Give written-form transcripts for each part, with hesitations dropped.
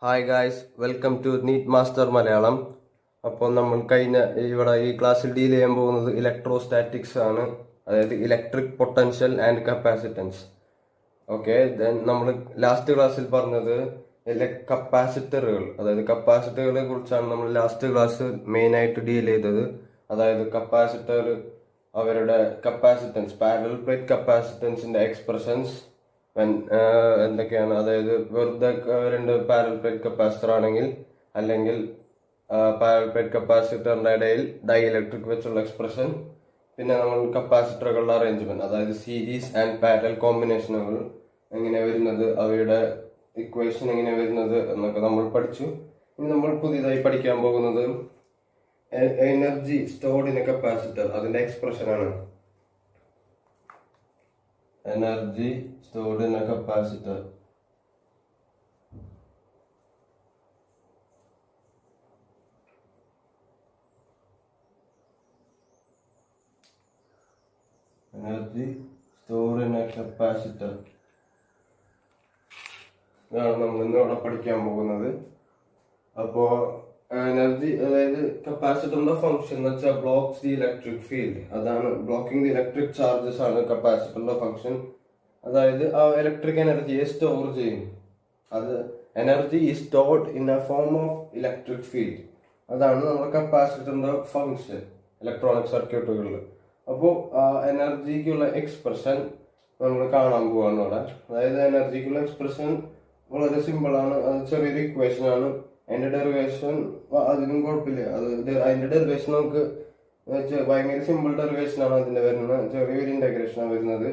Hi guys, welcome to NEET master Malayalam. അപ്പോൾ നമ്മൾ ഇവിടെ ഈ ക്ലാസ്സിൽ ഡീൽ ചെയ്യാൻ പോകുന്നത് ഇലക്ട്രോസ്റ്റാറ്റിക്സ് ആണ്, അതായത് electric potential and capacitance. Okay, then നമ്മൾ ലാസ്റ്റ് ക്ലാസ്സിൽ പറഞ്ഞത് കപ്പാസിറ്ററുകൾ, അതായത് കപ്പാസിറ്ററുകളെ കുറിച്ചാണ് നമ്മൾ ലാസ്റ്റ് ക്ലാസ് മെയിൻ ആയിട്ട് ഡീൽ ചെയ്തത്. അതായത് കപ്പാസിറ്റർ, അവരുടെ കപ്പാസിറ്റൻസ്, പാരലൽ പ്ലേറ്റ് കപ്പാസിറ്റൻസിന്റെ എക്സ്പ്രഷൻസ് എന്തൊക്കെയാണ്, അതായത് വെറുതെ രണ്ട് പാരലൽ പ്ലേറ്റ് കപ്പാസിറ്റർ ആണെങ്കിൽ, അല്ലെങ്കിൽ പാരലൽ പ്ലേറ്റ് കപ്പാസിറ്ററിന്റെ ഇടയിൽ ഡൈ ഇലക്ട്രിക് വെച്ചുള്ള എക്സ്പ്രഷൻ, പിന്നെ നമ്മൾ കപ്പാസിറ്ററുകളുടെ അറേഞ്ച്മെന്റ്, അതായത് സീരീസ് ആൻഡ് പാരലൽ കോമ്പിനേഷനുകൾ എങ്ങനെ വരുന്നത്, അവയുടെ ഇക്വേഷൻ എങ്ങനെ വരുന്നത് എന്നൊക്കെ നമ്മൾ പഠിച്ചു. ഇനി നമ്മൾ പുതിയതായി പഠിക്കാൻ പോകുന്നത് energy stored in a capacitor, അതിന്റെ എക്സ്പ്രഷൻ ആണ്. Energy stored in a capacitor. Energy stored in a capacitor. ഇതാണ് നമ്മൾ ഇന്നിവിടെ പഠിക്കാൻ പോകുന്നത്. അപ്പോ എനർജി, അതായത് കപ്പാസിറ്ററിന്റെ ഫംഗ്ഷൻ എന്ന് വെച്ചാൽ ബ്ലോക്സ് ദി ഇലക്ട്രിക് ഫീൽഡ്. അതാണ് ബ്ലോക്കിംഗ് ദി ഇലക്ട്രിക് ചാർജസ് ആണ് കപ്പാസിറ്ററിന്റെ ഫംഗ്ഷൻ. അതായത് ആ ഇലക്ട്രിക് എനർജിയെ സ്റ്റോർ ചെയ്യും. അത് energy is stored in A form of electric field. അതാണ് നമ്മുടെ കപ്പാസിറ്ററിന്റെ ഫംഗ്ഷൻ ഇലക്ട്രോണിക് സർക്യൂട്ടുകളിൽ. അപ്പോൾ ആ എനർജിക്കുള്ള എക്സ്പ്രഷൻ നമ്മൾ കാണാൻ പോവാണ് ഇവിടെ. അതായത് എനർജിക്കുള്ള എക്സ്പ്രഷൻ വളരെ സിമ്പിൾ ആണ്. അത് ചെറിയൊരു ഇക്വേഷൻ ആണ്. അതിന്റെ ഡെറിവേഷൻ അതിനും കുഴപ്പമില്ല. അതിന്റെ ഡെറിവേഷൻ നമുക്ക് ഭയങ്കര സിമ്പിൾ ഡെറിവേഷൻ ആണ് അതിന്റെ വരുന്നത്. ചെറിയൊരു ഇന്റഗ്രേഷൻ ആണ് വരുന്നത്.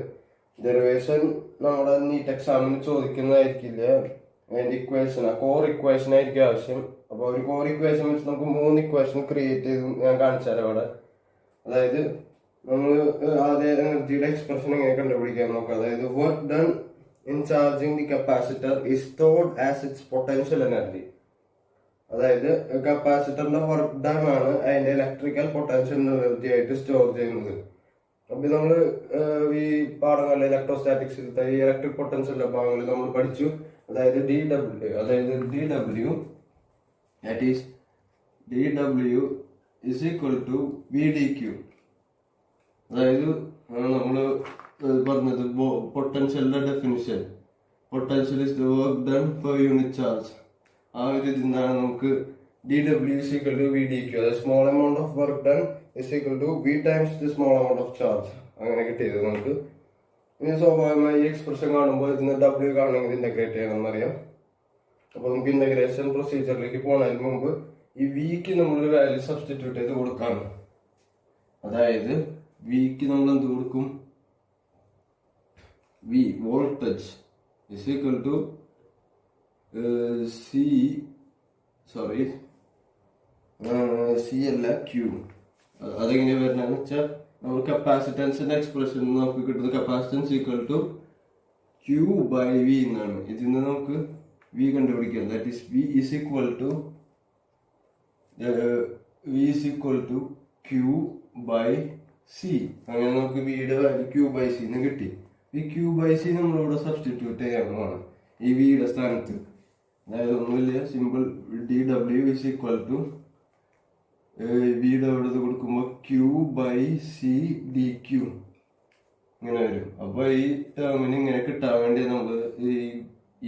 ഡെറിവേഷൻ നമ്മുടെ നീറ്റ് എക്സാമിന് ചോദിക്കുന്നതായിരിക്കില്ല. അതിന്റെ ഇക്വേഷൻ, കോർ ഇക്വേഷൻ ആയിരിക്കും ആവശ്യം. അപ്പൊ ഒരു കോർ ഇക്വേഷൻ വെച്ച് നമുക്ക് 3 ഇക്വേഷൻ ക്രിയേറ്റ് ചെയ്ത് ഞാൻ കാണിച്ചാൽ അവിടെ. അതായത് നമ്മൾ ആദ്യം എനർജിയുടെ എക്സ്പ്രഷൻ എങ്ങനെ കണ്ടുപിടിക്കാൻ നോക്കാം. അതായത് work done in charging the capacitor is stored as it's potential energy. അതായത് കപ്പാസിറ്ററിന്റെ വർക്ക് ഡൺ ആണ് അതിന്റെ ഇലക്ട്രിക്കൽ പൊട്ടൻഷ്യൽ എനർജി ആയിട്ട് സ്റ്റോർ ചെയ്യുന്നത്. അപ്പൊ നമ്മള് ഈ പാഠങ്ങളിൽ ഇലക്ട്രോസ്റ്റാറ്റിക്സിലത്തെ ഈ ഇലക്ട്രിക് പൊട്ടൻഷ്യലിന്റെ ഭാഗങ്ങളിൽ നമ്മൾ പഠിച്ചു. അതായത് dW is equal to VdQ. അതായത് നമ്മള് പറഞ്ഞത് പൊട്ടൻഷ്യലിന്റെ definition, potential is the work done per unit charge. ആ ഒരു ഇതിന്നാണ് നമുക്ക് dW is equal to VdQ, അതായത് small amount of work done is equal to V times the small amount of charge. അങ്ങനെ കിട്ടിയത് നമുക്ക്. ഇനി സ്വാഭാവികമായി ഈ എക്സ്പ്രഷൻ കാണുമ്പോൾ ഇതിന് W കാണണമെങ്കിൽ ഇന്റഗ്രേറ്റ് ചെയ്യണമെന്നറിയാം. അപ്പൊ നമുക്ക് ഇന്റഗ്രേഷൻ പ്രൊസീജിയറിലേക്ക് പോകുന്നതിന് മുമ്പ് ഈ വിക്ക് നമ്മളൊരു വാല്യൂ സബ്സ്റ്റിറ്റ്യൂട്ട് ചെയ്ത് കൊടുക്കാണ്. അതായത് വിക്ക് നമ്മൾ എന്ത് കൊടുക്കും? V voltage is equal to C അല്ല Q. അതെങ്ങനെ വരുന്നതെന്ന് വെച്ചാൽ നമ്മൾ കപ്പാസിറ്റൻസിന്റെ എക്സ്പ്രഷൻ നമുക്ക് കിട്ടുന്നത് capacitance equal to Q by V എന്നാണ്. ഇതിൽ നിന്ന് നമുക്ക് V കണ്ടുപിടിക്കാം. That is V is equal to Q by C. അങ്ങനെ നമുക്ക് വിയുടെ വാല്യൂ Q ബൈ C എന്ന് കിട്ടി. ഈ Q ബൈ C നമ്മളിവിടെ സബ്സ്റ്റിറ്റ്യൂട്ട് ചെയ്യാവുന്നതാണ് ഈ വിയുടെ സ്ഥാനത്ത്. അതായത് ഒന്നുമില്ല, simple dW is equal to വിയുടെ അവിടെ കൊടുക്കുമ്പോൾ Q ബൈ C dQ ഇങ്ങനെ വരും. അപ്പൊ ഈ ടേമിന് ഇങ്ങനെ കിട്ടാൻ വേണ്ടി നമ്മൾ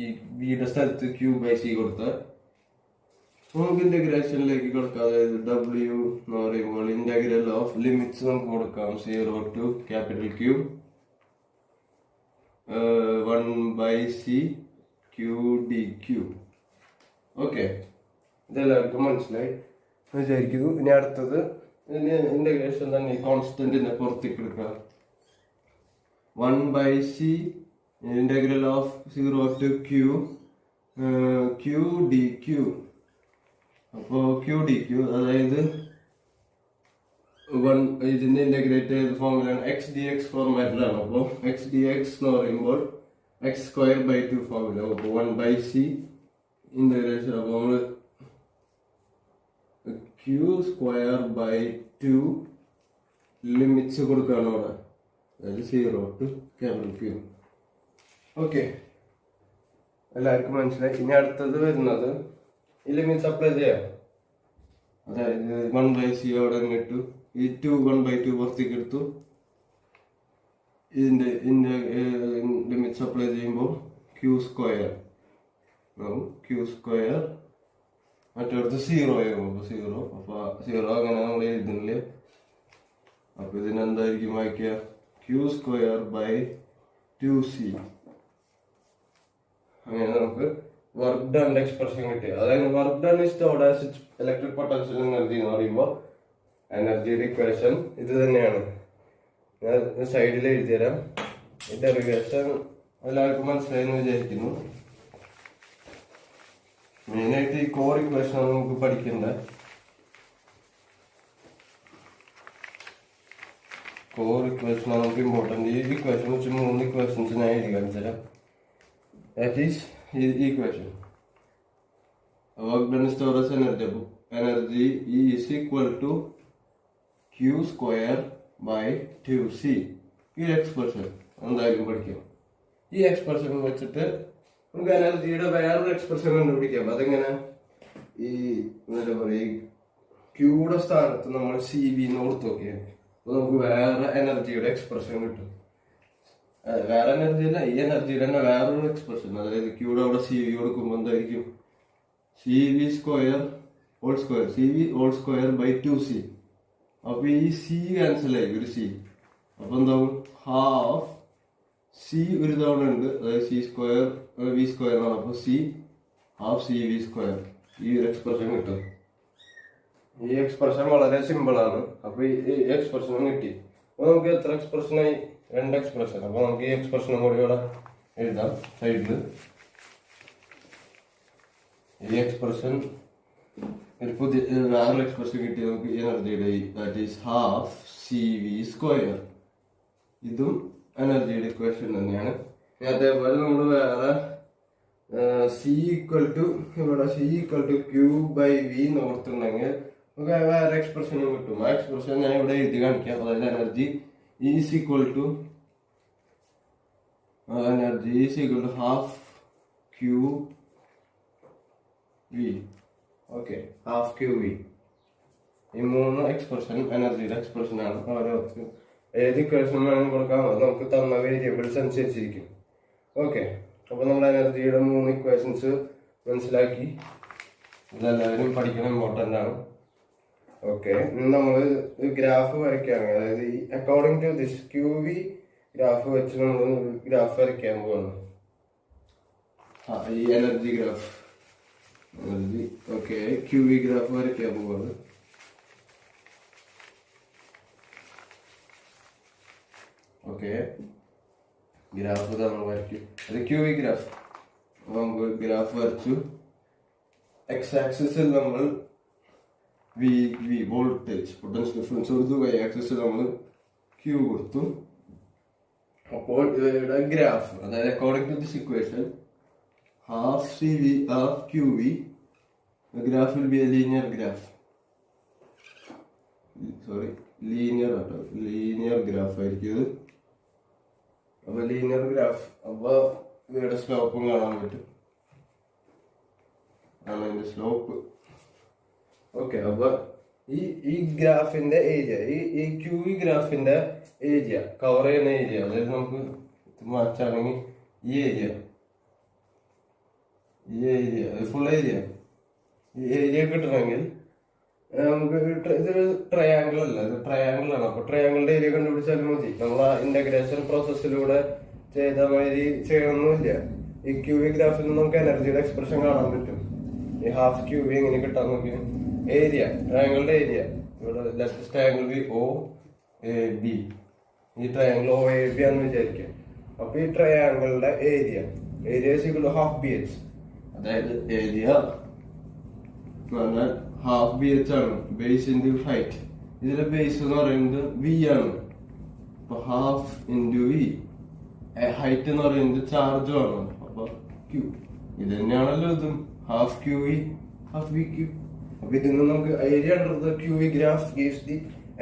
ഈ വിയുടെ സ്ഥലത്ത് Q ബൈ C കൊടുത്താൽ നമുക്ക് ഇന്റഗ്രേഷനിലേക്ക് കൊടുക്കാം. അതായത് W എന്ന് പറയുമ്പോൾ ഇന്റഗ്രൽ ഓഫ് ലിമിറ്റ്സ് നമുക്ക് കൊടുക്കാം 0 to capital Q 1 by C Q dQ. Okay, ഇതെല്ലാവർക്കും മനസ്സിലായി വിചാരിക്കുന്നു. ഇനി അടുത്തത് ഇന്റഗ്രേഷൻ തന്നെ കോൺസ്റ്റന്റിനെ പുറത്തേക്ക് എടുക്കുക. 1 by C integral of 0 to Q dQ. അപ്പോ Q dQ, അതായത് ഇതിന്റെ ഇന്റഗ്രേറ്റ് ചെയ്ത ഫോർമുലയാണ് x dx ഫോർമാറ്റിലാണ്. അപ്പോൾ x dx എന്ന് പറയുമ്പോൾ x²/2 ഫോർമുല. അപ്പോൾ 1 by C ഇന്റഗ്രേഷൻ, അപ്പോൾ നമ്മള് Q²/2 ലിമിറ്റ്സ് കൊടുക്കുകയാണ് അവിടെ. അതായത് 0 to capital Q. ഓക്കെ, എല്ലാവർക്കും മനസ്സിലായി. ഇനി അടുത്തത് വരുന്നത് ഈ ലിമിറ്റ്സ് അപ്ലൈ ചെയ്യാം. അതായത് 1/c അവിടെ ഇട്ടു, ഈ 2 1/2 പുറത്തേക്ക് എടുത്തു. ഇതിന്റെ ലിമിറ്റ്സ് അപ്ലൈ ചെയ്യുമ്പോൾ Q² മറ്റടുത്ത് 0 ആകും. 0 അപ്പൊ 0 അങ്ങനെ നമ്മൾ എഴുതുന്നില്ല. അപ്പൊ ഇതിനെന്തായിരിക്കും വായിക്കുക? Q²/2c. അങ്ങനെ നമുക്ക് വർക്ക് ഡൺ എക്സ്പ്രഷൻ കിട്ടി. അതായത് work done is stored as electric potential energy എന്ന് പറയുമ്പോൾ എനർജിയുടെ ഇക്വേഷൻ ഇത് തന്നെയാണ്. ഞാൻ സൈഡിൽ എഴുതിത്തരാം. ഈ ഡെറിവേഷൻ എല്ലാവർക്കും മനസ്സിലായെന്ന് വിചാരിക്കുന്നു. മെയിനായിട്ട് ഈ കോർ ഇക്വേഷനാണ് നമുക്ക് പഠിക്കേണ്ടത്. കോർ ഇക്വേഷനാണ് നമുക്ക് ഇമ്പോർട്ടൻറ്റ്. ഈ ഇക്വേഷൻ വെച്ച് 3 ഇക്വേഷൻസ് ഞാൻ എഴുതി കാണിച്ചുതരാം. That is equation. Work done stored as energy. Energy is equal to Q²/2c. ഈ എക്സ്പ്രഷൻ എന്തായാലും പഠിക്കാം. ഈ എക്സ്പ്രഷൻ വെച്ചിട്ട് നമുക്ക് എനർജിയുടെ വേറൊരു എക്സ്പ്രഷൻ കണ്ടുപിടിക്കാം. അതെങ്ങനെ? ഈ എന്താ പറയുക, ക്യൂയുടെ സ്ഥാനത്ത് നമ്മൾ CB കൊടുത്തു നോക്കിയാൽ അപ്പൊ നമുക്ക് വേറെ എനർജിയുടെ എക്സ്പ്രഷൻ കിട്ടും. വേറെ എനർജി അല്ല, ഈ എനർജിയുടെ തന്നെ വേറൊരു എക്സ്പ്രഷൻ. അതായത് ക്യൂടെ അവിടെ CV കൊടുക്കുമ്പോൾ എന്തായിരിക്കും? CV²/2c. അപ്പൊ ഈ C ക്യാൻസൽ ആയി, ഒരു C. അപ്പൊ എന്താവും? ഹാഫ് C ഒരു തവണ ഉണ്ട്, അതായത് C²V² ആണ്. അപ്പൊ C ½ CV². ഈ ഒരു എക്സ്പ്രഷൻ കിട്ടും. ഈ എക്സ്പ്രഷൻ വളരെ സിമ്പിൾ ആണ്. അപ്പൊ ഈ എക്സ്പ്രഷനും കിട്ടി. അപ്പൊ നമുക്ക് എത്ര എക്സ്പ്രഷനായി? 2 എക്സ്പ്രഷൻ. അപ്പൊ നമുക്ക് ഈ എക്സ്പ്രഷനും കൂടി ഇവിടെ എഴുതാം സൈഡില്. ഈ എക്സ്പ്രഷൻ ഒരു പുതിയ വേറൊരു എക്സ്പ്രഷൻ കിട്ടി നമുക്ക് എനർജിയുടെ. That is ½ CV². ഇതും എനർജിയുടെ ഇക്വേഷൻ തന്നെയാണ്. അതേപോലെ നമ്മൾ വേറെ ഇവിടെ C=Q/V ഓർത്തുണ്ടെങ്കിൽ നമുക്ക് വേറെ എക്സ്പ്രഷനും കിട്ടും. ആ എക്സ്പ്രഷൻ ഞാൻ ഇവിടെ എഴുതി കാണിക്കാം. അതായത് energy is equal to ½ QV. Okay, ½ QV. ഈ 3 എക്സ്പ്രഷൻ എനർജിയുടെ എക്സ്പ്രഷൻ ആണ്. ഓരോരുത്തരും ഏത് ഇക്വേഷൻ വേണം കൊടുക്കാം. അത് നമുക്ക് തന്ന വേരിയബിൾസ് അനുസരിച്ചിരിക്കും. ഓക്കെ, അപ്പൊ നമ്മൾ എനർജിയുടെ 3 ഇക്വേഷൻസ് മനസ്സിലാക്കി. ഇതെല്ലാവരും പഠിക്കണം, ഇമ്പോർട്ടൻ്റ് ആണ്. ഓക്കെ, ഇനി നമ്മൾ ഗ്രാഫ് വരയ്ക്കുകയാണ്. അതായത് ഈ according to this QV graph വെച്ച് നമ്മൾ ഗ്രാഫ് വരയ്ക്കാൻ പോവാണ്. ഈ energy graph, okay, QV graph വരയ്ക്കാൻ പോവാണ്. ഓക്കെ, ഗ്രാഫ് നമ്മൾ വരയ്ക്കും. അത് QV ഗ്രാഫ്. നമുക്ക് ഗ്രാഫ് വരച്ചു. എക്സ് ആക്സിസിൽ നമ്മൾ വോൾട്ടേജ് പൊട്ടൻഷ്യൽ ഡിഫറൻസ് കൊടുത്തു. Y ആക്സിസിൽ നമ്മൾ Q കൊടുത്തു. അപ്പോൾ ഇവരുടെ ഗ്രാഫ്, അതായത് according to this equation ½ QV, the graph will be a linear graph. Linear graph ആയിരിക്കും ഇത്. അപ്പൊ ലീനിയർ ഗ്രാഫ്, അപ്പൊ ഇവയുടെ സ്ലോപ്പും കാണാൻ പറ്റും. ആണ് അതിന്റെ സ്ലോപ്പ്. ഓക്കെ, അപ്പൊ ഈ ഗ്രാഫിന്റെ ഏരിയ, ഈ QV ഗ്രാഫിന്റെ ഏരിയ, കവർ ചെയ്യുന്ന ഏരിയ, അതായത് നമുക്ക് മാറ്റാണെങ്കിൽ ഈ ഏരിയ ഫുൾ ഏരിയ, ഈ ഏരിയ കിട്ടണമെങ്കിൽ നമുക്ക് ഇതൊരു ട്രയാങ്കിൾ അല്ല, ഇത് ട്രയാങ്കിൾ ആണ്. അപ്പൊ ട്രയാങ്കിളിന്റെ ഏരിയ കണ്ടുപിടിച്ചാലും മതി. നമ്മൾ ആ ഇന്റഗ്രേഷൻ പ്രോസസ്സിലൂടെ ചെയ്ത മാതിരി ചെയ്യണമെന്നില്ല. ഈ QV ഗ്രാഫിൽ നിന്ന് നമുക്ക് എനർജിയുടെ എക്സ്പ്രഷൻ കാണാൻ പറ്റും. ഈ ½ QV എങ്ങനെ കിട്ടാൻ നോക്കി? ഏരിയ, ട്രയാങ്കിളിന്റെ ഏരിയ, ഇവിടെ ലെഫ്റ്റ് ആംഗിൾ OAB, ഈ ട്രയാങ്കിൾ OAB ആണെന്ന് വിചാരിക്കാം. അപ്പൊ ഈ ട്രയാങ്കിളിന്റെ ഏരിയ ½ BH, അതായത് ഏരിയ ½ BH ആണ്. Base into height. ഇതിലെ ബേസ് എന്ന് പറയുന്നത് V ആണ്. അപ്പൊ ½ ഇൻറ്റു V. ഹൈറ്റ് എന്ന് പറയുന്നത് ചാർജും ആണ്. അപ്പൊ Q ഇത് തന്നെയാണല്ലോ ഇതും. ½ QV ½ VQ. അപ്പൊ ഇതിൽ നിന്ന് നമുക്ക് area under QV graph gives the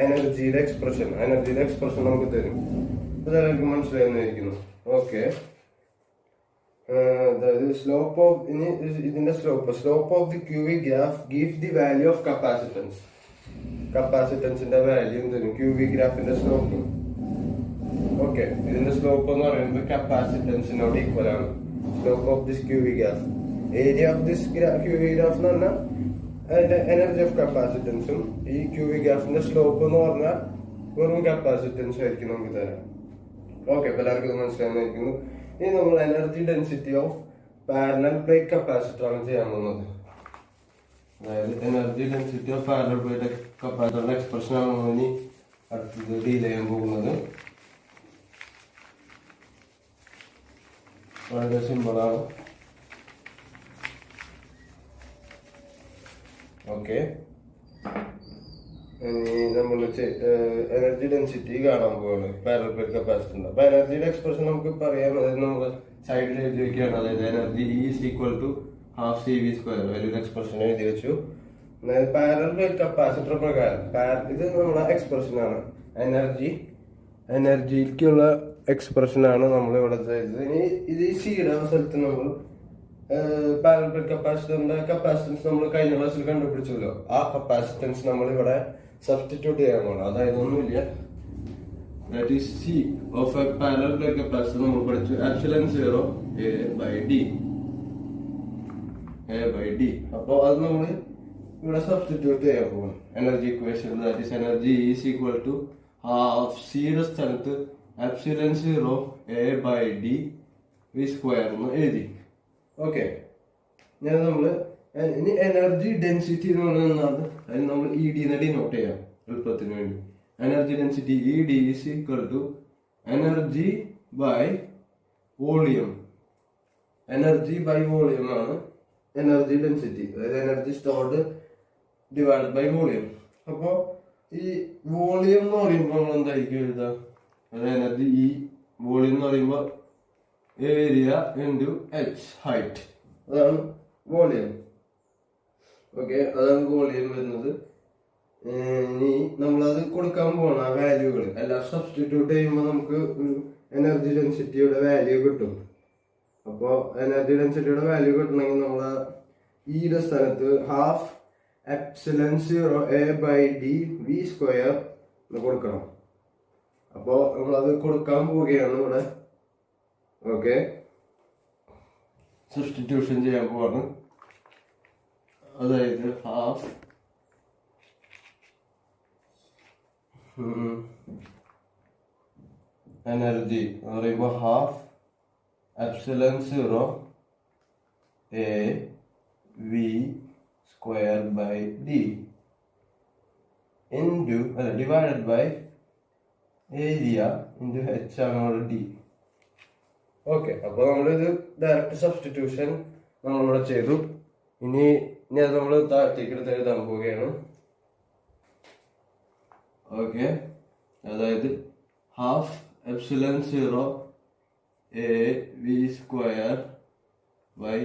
എനർജിയുടെ എക്സ്പ്രഷൻ നമുക്ക് തരും. ഇതെല്ലാവർക്കും മനസ്സിലായെന്നായിരിക്കുന്നു. ഓക്കെ, അതായത് സ്ലോപ്പ് ഓഫ് ഇതിന്റെ slope of the cubic graph give the value of capacitance. കപ്പാസിറ്റൻസിന്റെ വാല്യൂ തരും ക്യൂബിക് ഗ്രാഫിന്റെ സ്ലോപ്പ്. ഓക്കെ, ഇതിന്റെ സ്ലോപ്പ് എന്ന് പറയുന്നത് കപ്പാസിറ്റൻസിനോട് ഈക്വൽ ആണ്. Slope of this cubic graph, area of this cubic graph എന്ന് പറഞ്ഞാൽ അതിന്റെ എനർജി ഓഫ് കപ്പാസിറ്റൻസും, ഈ ക്യൂബിക് ഗ്രാഫിന്റെ സ്ലോപ്പ് എന്ന് പറഞ്ഞാൽ വെറും കപ്പാസിറ്റൻസും ആയിരിക്കും നമുക്ക് തരാം. ഓക്കെ, അപ്പൊ എല്ലാവർക്കും ഇത് മനസ്സിലായിരിക്കുന്നു. ഇനി നമ്മൾ energy density of parallel plate capacitor ആണ് ചെയ്യാൻ പോകുന്നത്. അതായത് energy density of parallel plate കപ്പാസിറ്ററിന്റെ എക്സ്പ്രഷൻ ആണ് നമ്മൾ ഇനി അടുത്തത് ഡീൽ ചെയ്യാൻ പോകുന്നത്. വളരെ സിമ്പിളാണ്. ഓക്കെ, ഇനി നമ്മൾ എനർജി ഡെൻസിറ്റി കാണാൻ പോവാണ് പാരലൽ പ്ലേറ്റ് കപ്പാസിറ്ററിന്റെ. അപ്പൊ എനർജിയുടെ എക്സ്പ്രഷൻ നമുക്ക് പറയാം. അതായത് നമ്മൾ സൈഡിൽ എഴുതി വെക്കുകയാണ്. അതായത് energy is equal to half CV square വലിയൊരു എക്സ്പ്രഷൻ എഴുതി വെച്ചു. അതായത് പാരലൽ പ്ലേറ്റ് കപ്പാസിറ്റർ പ്രകാരം ഇത് നമ്മുടെ എക്സ്പ്രഷൻ ആണ്. എനർജിക്കുള്ള എക്സ്പ്രഷൻ ആണ് നമ്മൾ ഇവിടെ ചെയ്തത്. ഇനി ഇത് ഈ സിയുടെ സ്ഥലത്ത് നമ്മൾ പാരലൽ പ്ലേറ്റ് കപ്പാസിറ്ററിന്റെ കപ്പാസിറ്റൻസ് നമ്മൾ കഴിഞ്ഞ ക്ലാസ്സിൽ കണ്ടുപിടിച്ചല്ലോ. ആ കപ്പാസിറ്റൻസ് നമ്മൾ ഇവിടെ സബ്സ്റ്റിറ്റ്യൂട്ട് ചെയ്യാൻ പോകണം. അതായത് ഒന്നുമില്ല, that is C of A parallel plate capacitor നമ്മൾ പഠിച്ചു എപ്സിലോൺ 0 A/D. അപ്പോൾ അത് നമ്മൾ ഇവിടെ സബ്സ്റ്റിറ്റ്യൂട്ട് ചെയ്യാൻ പോകും energy equation. That is energy is equal to half സിയുടെ സ്ഥലത്ത് എപ്സിലോൺ 0 A/D V സ്ക്വയർ എന്ന് എഴുതി. ഓക്കെ, ഞാൻ നമ്മള് ഇനി എനർജി ഡെൻസിറ്റി എന്ന് പറയുന്നതാണ്. അതിന് നമ്മൾ ED എന്ന് ഡിനോട്ട് ചെയ്യാം എളുപ്പത്തിന് വേണ്ടി. Energy density ED is equal to energy by volume. Energy by volume ആണ് എനർജി ഡെൻസിറ്റി. അതായത് energy stored divide by volume. അപ്പോ ഈ വോളിയം എന്ന് പറയുമ്പോൾ നമ്മൾ എന്തായിരിക്കും എഴുതാം? അതായത് എനർജി വോളിയം എന്ന് പറയുമ്പോൾ ഏരിയ ഇൻറ്റു H ഹൈറ്റ്, അതാണ് വോളിയം. ഓക്കെ, അതാണ് വോളിയം വരുന്നത്. ഇനി നമ്മളത് കൊടുക്കാൻ പോകണം. ആ വാല്യൂകൾ എല്ലാം സബ്സ്റ്റിറ്റ്യൂട്ട് ചെയ്യുമ്പോൾ നമുക്ക് എനർജി ഡെൻസിറ്റിയുടെ വാല്യൂ കിട്ടും. അപ്പോൾ എനർജി ഡെൻസിറ്റിയുടെ വാല്യൂ കിട്ടണമെങ്കിൽ നമ്മൾ ഈയുടെ സ്ഥലത്ത് half epsilon 0 A/D V square എന്ന് കൊടുക്കണം. അപ്പോൾ നമ്മളത് കൊടുക്കാൻ പോവുകയാണ് ഇവിടെ. ഓക്കെ, സബ്സ്റ്റിറ്റ്യൂഷൻ ചെയ്യാൻ പോവാണ്. അതായത് ഹാഫ് എനർജി എന്ന് പറയുമ്പോൾ half epsilon 0 A/V square by D into divided by area into H ആണ് അവിടെ D. ഓക്കെ, അപ്പോൾ നമ്മളിത് ഡയറക്റ്റ് സബ്സ്റ്റിറ്റ്യൂഷൻ നമ്മളിവിടെ ചെയ്തു. ഇനി അത് നമ്മൾ താഴത്തേക്ക് എടുത്ത് എഴുതാൻ പോവുകയാണ്. ഓക്കെ, അതായത് half epsilon 0 A/V square by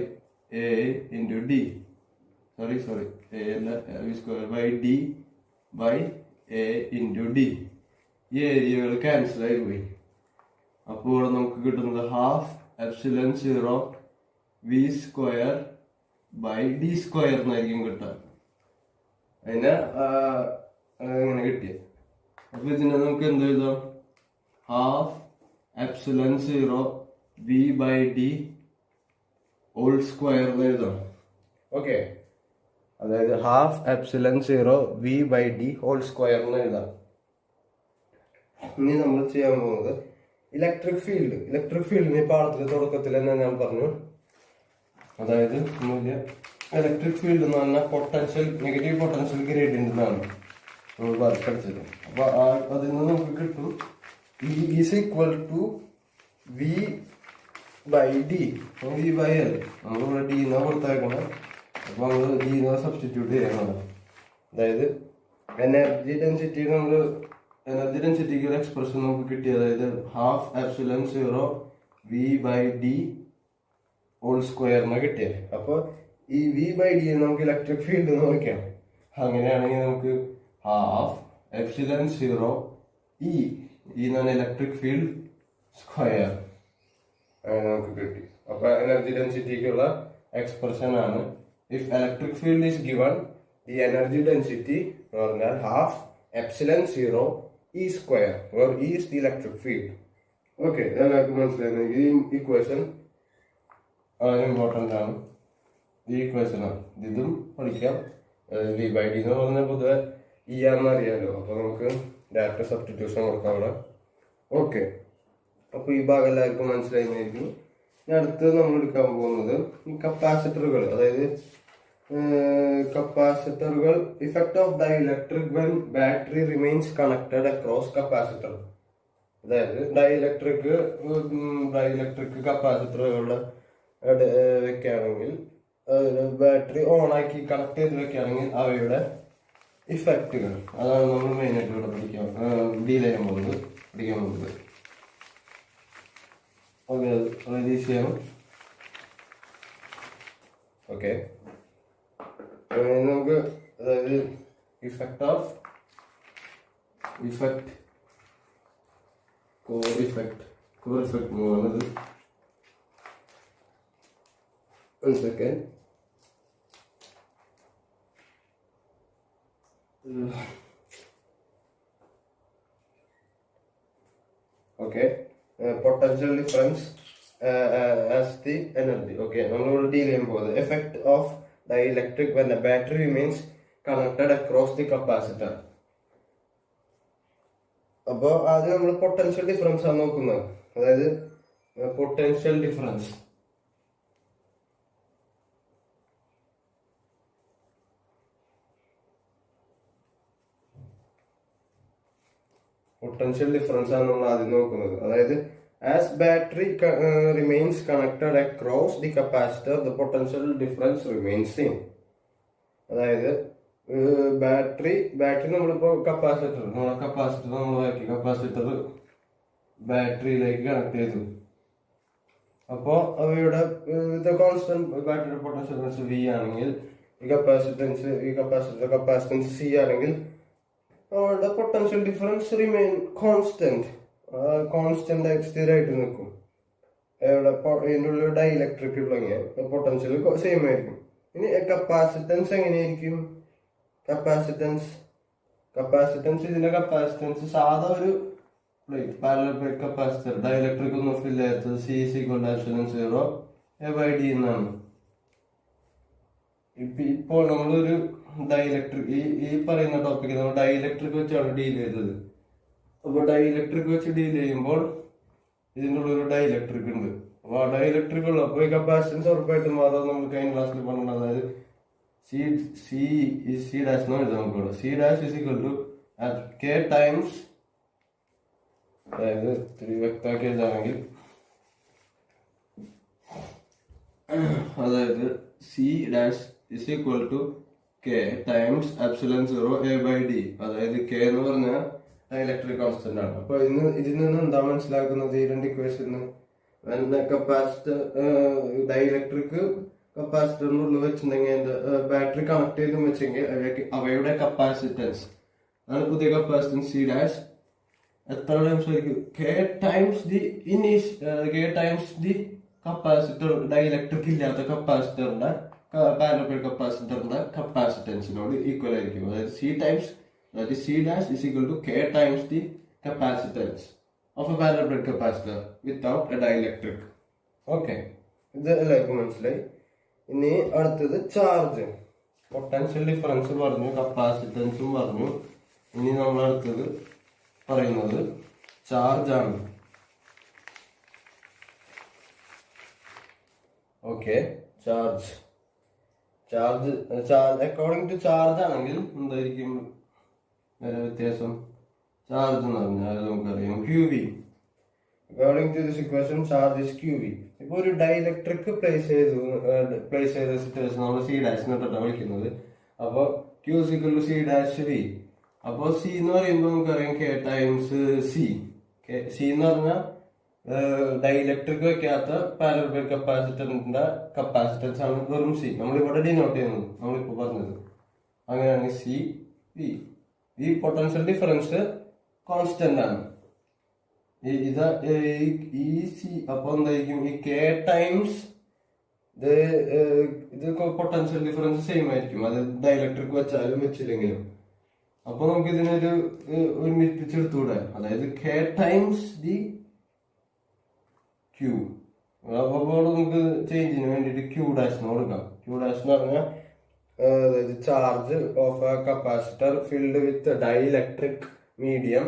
A into D. Sorry A അല്ല, V square by D by A into D. ഈ ഏരിയകൾ ക്യാൻസൽ ആയി പോയി. അപ്പോൾ ഇവിടെ നമുക്ക് കിട്ടുന്നത് half epsilon 0 V square by D square എന്നായിരിക്കും കിട്ടുക. അതിനെ ഇങ്ങനെ കിട്ടിയത്. അപ്പൊ ഇതിനെ നമുക്ക് എന്ത് എഴുതാം? Half epsilon 0 V by D whole square എന്ന് എഴുതാം. ഓക്കെ, അതായത് half epsilon 0 V by D whole square എന്ന് എഴുതാം. ഇനി നമ്മൾ ചെയ്യാൻ പോകുന്നത് ഇലക്ട്രിക് ഫീൽഡിന് പാഠത്തിന്റെ തുടക്കത്തിൽ തന്നെ ഞാൻ പറഞ്ഞു. അതായത് ഇലക്ട്രിക് ഫീൽഡ് എന്ന് പറഞ്ഞാൽ പൊട്ടൻഷ്യൽ നെഗറ്റീവ് പൊട്ടൻഷ്യൽ ഗ്രേഡിയന്റ് എന്നാണ് നമ്മൾ പഠിച്ചത്. അപ്പൊ അതിൽ നിന്ന് നമുക്ക് കിട്ടും E is equal to V by D. V by L നമ്മളിവിടെ D എന്നാ കൊടുത്തേക്കണം. അപ്പൊ നമ്മൾ D എന്ന് സബ്സ്റ്റിറ്റ്യൂട്ട് ചെയ്യണം. അതായത് എനർജി ഡെൻസിറ്റിക്ക് ഒരു എക്സ്പ്രഷൻ നമുക്ക് കിട്ടി. അതായത് half epsilon 0 V by D whole സ്ക്വയറിന് കിട്ടിയത്. അപ്പോൾ ഈ V ബൈ D നമുക്ക് ഇലക്ട്രിക് ഫീൽഡ് എന്ന് വിളിക്കാം. അങ്ങനെയാണെങ്കിൽ നമുക്ക് ഹാഫ് എപ്സിലോൺ 0 E എന്നാണ് ഇലക്ട്രിക് ഫീൽഡ് സ്ക്വയർ അങ്ങനെ നമുക്ക് കിട്ടി. അപ്പൊ എനർജി ഡെൻസിറ്റിക്കുള്ള എക്സ്പ്രഷൻ ആണ്. If electric field is given the energy density എന്ന് പറഞ്ഞാൽ half epsilon 0 E square, where E is the electric field. Okay, എല്ലാവർക്കും മനസ്സിലായി. ഈ ഇക്വേഷൻ വളരെ ഇമ്പോർട്ടൻ്റ് ആണ്. ഈ ഇക്വേഷനാണ്, ഇതും പഠിക്കാം. ഡി ബൈ ഡി എന്ന് പറഞ്ഞാൽ പൊതുവെ ഇ ആണെന്ന് അറിയാലോ, അപ്പൊ നമുക്ക് ഡയറക്റ്റ് സബ്സ്റ്റിറ്റ്യൂഷൻ കൊടുക്കാം അവിടെ. ഓക്കെ, അപ്പൊ ഈ ഭാഗം എല്ലാവർക്കും മനസ്സിലായിരിക്കും. ഇനി അടുത്ത് നമ്മൾ എടുക്കാൻ പോകുന്നത് ഈ കപ്പാസിറ്ററുകൾ, അതായത് കപ്പാസിറ്ററുകൾ. Effect of dielectric when battery remains connected across capacitor. അതായത് ഡൈഇലക്ട്രിക് കപ്പാസിറ്ററുകളുടെ വെക്കുകയാണെങ്കിൽ, ബാറ്ററി ഓൺ ആക്കി കണക്ട് ചെയ്ത് വെക്കുകയാണെങ്കിൽ അവയുടെ ഇഫക്റ്റുകൾ, അതാണ് നമ്മൾ മെയിനായിട്ട് ഇവിടെ ഡീൽ ചെയ്യാൻ പോകുന്നത്, പഠിക്കാൻ പോകുന്നത്. ഓക്കെ, അത് ഈസിയാണ്. ഓക്കെ, നമുക്ക് അതായത് കോർ ഇഫക്റ്റ് പോകുന്നത്. ഒരു second. Okay, potential difference as the energy. Okay, നമ്മളിവിടെ ഡീൽ ചെയ്യാൻ പോകുന്നത് effect of dielectric when the battery remains connected across the capacitor. അപ്പോൾ ആദ്യം നമ്മൾ പൊട്ടൻഷ്യൽ ഡിഫറൻസ് ആണ് നോക്കുന്നത്. അതായത് പൊട്ടൻഷ്യൽ ഡിഫറൻസ് ആണ് നമ്മൾ ആദ്യം നോക്കുന്നത്. അതായത് as battery remains connected across the capacitor, the potential difference remains same. അതായത് ബാറ്ററി നമ്മളിപ്പോ കപ്പാസിറ്റർ ബാറ്ററിയിലേക്ക് കണക്ട് ചെയ്തു. അപ്പോൾ അവയുടെ കോൺസ്റ്റന്റ് ബാറ്ററി പൊട്ടൻഷ്യൽ വി ആണെങ്കിൽ, ഈ കപ്പാസിറ്റൻസ് സി ആണെങ്കിൽ അവരുടെ പൊട്ടൻഷ്യൽ ഡിഫറൻസ് റിമെയിൻ കോൺസ്റ്റന്റ് ആയിട്ട് സ്ഥിരമായിട്ട് നിൽക്കും. ഇതിൻ്റെ ഉള്ളിൽ ഡൈഇലക്ട്രിക് ഉള്ളെങ്കിൽ പൊട്ടൻഷ്യൽ സെയിം ആയിരിക്കും. ഇനി കപ്പാസിറ്റൻസ് എങ്ങനെയായിരിക്കും? കപ്പാസിറ്റൻസ് ഇതിന്റെ കപ്പാസിറ്റൻസ് സാധാ ഒരു പാരലൽ പ്ലേറ്റ് കപ്പാസിറ്റർ ഡൈഇലക്ട്രിക് ഒന്നും ഫിൽ ചെയ്യാത്തത് C = 0 A/D എന്നാണ്. ഇപ്പോൾ നമ്മളൊരു ഡൈഇലക്ട്രിക് ഈ പറയുന്ന ടോപ്പിക് നമ്മൾ ഡൈഇലക്ട്രിക് വെച്ചാണ് ഡീൽ ചെയ്തത്. അപ്പോൾ ഡൈഇലക്ട്രിക് വെച്ച് ഡീൽ ചെയ്യുമ്പോൾ ഇതിൻ്റെ ഉള്ളൊരു ഡൈഇലക്ട്രിക് ഉണ്ട്. അപ്പോൾ ആ ഡൈഇലക്ട്രിക് ഉള്ളപ്പോൾ ഈ കപ്പാസിറ്റൻസ് ഉറപ്പായിട്ടും മാറും. നമ്മൾ കഴിഞ്ഞ ക്ലാസ്സിൽ പറഞ്ഞത്, അതായത് C ഡാഷ് എന്ന് എഴുതാം നമുക്കിവിടെ. C ഡാഷ് K ടൈംസ്, അതായത് ഇത്തിരി വ്യക്തമാക്കി എഴുതാണെങ്കിൽ, അതായത് C dash K times ε0 A/D. അതായത് K എന്ന് പറഞ്ഞാൽ ഡൈഇലക്ട്രിക് കോൺസ്റ്റന്റ് ആണ്. അപ്പൊ ഇതിൽ നിന്ന് എന്താ മനസ്സിലാക്കുന്നത്? ഈ രണ്ട് ഇക്വേഷന് കപ്പാസിറ്റർ ഡൈഇലക്ട്രിക് കപ്പാസിറ്ററിനുള്ളിൽ വെച്ചിട്ടുണ്ടെങ്കിൽ ബാറ്ററി കണക്ട് ചെയ്ത് വെച്ചെങ്കിൽ അവയുടെ കപ്പാസിറ്റൻസ് ആണ് പുതിയ കപ്പാസിറ്റൻസ്. C ഡാഷ് എത്ര ടൈംസ് ആയിരിക്കും? K times the capacitor, dielectric ഇല്ലാത്ത കപ്പാസിറ്ററിന്റെ പാരലൽ കപ്പാസിറ്ററിന്റെ കപ്പാസിറ്റൻസിനോട് ഈക്വൽ ആയിരിക്കും. അതായത് C dash K times the capacitance of a parallel capacitor without a dielectric. Okay, ഇത് എല്ലാവർക്കും മനസ്സിലായി. ഇനി അടുത്തത് ചാർജ്. പൊട്ടൻഷ്യൽ ഡിഫറൻസ് പറഞ്ഞു, കപ്പാസിറ്റൻസും പറഞ്ഞു. ഇനി നമ്മൾ അടുത്തത് പറയുന്നത് ചാർജ് ആണ്. Okay, charge according to charge ആണെങ്കിൽ എന്തായിരിക്കും വ്യത്യാസം? ചാർജ് എന്ന് പറഞ്ഞാൽ നമുക്കറിയാം QV. According to this equation charge is QV. ഇപ്പൊ ഒരു ഡൈഇലക്ട്രിക് പ്ലേസ് ചെയ്ത സിറ്റുവേഷൻ നമ്മൾ C ഡാഷ് എന്നിട്ടാണ് വിളിക്കുന്നത്. അപ്പൊ Q = C ഡാഷ് V. അപ്പൊ C എന്ന് പറയുമ്പോൾ നമുക്കറിയാം K ടൈംസ് C. C എന്ന് പറഞ്ഞാൽ ഡൈഇലക്ട്രിക് വെക്കാത്ത പാരലൽ കപ്പാസിറ്ററിന്റെ കപ്പാസിറ്റൻസ് ആണ് വെറും C. നമ്മളിവിടെ ഡിനോട്ട് ചെയ്യുന്നത്, നമ്മളിപ്പോ പറഞ്ഞത്. അങ്ങനെയാണെങ്കിൽ CV. ഈ പൊട്ടൻഷ്യൽ ഡിഫറൻസ് കോൺസ്റ്റന്റ് ആണ്. ഈ സി അപ്പൊ എന്തായിരിക്കും ഈ കെ ടൈംസ് ഇത് പൊട്ടൻഷ്യൽ ഡിഫറൻസ് സെയിം ആയിരിക്കും, അത് ഡൈലക്ട്രിക് വെച്ചാലും വെച്ചില്ലെങ്കിലും. അപ്പൊ നമുക്ക് ഇതിനൊരു ഒരുമിപ്പിച്ചെടുത്തൂടെ, അതായത് കെ ടൈംസ് ദി ക്യൂ. അപ്പോൾ നമുക്ക് ചേഞ്ചിന് വേണ്ടിയിട്ട് ക്യൂ ഡാഷ് എന്ന് കൊടുക്കാം. ക്യൂ ഡാഷ് എന്ന് പറഞ്ഞാൽ അതായത് charge of a capacitor filled with dielectric medium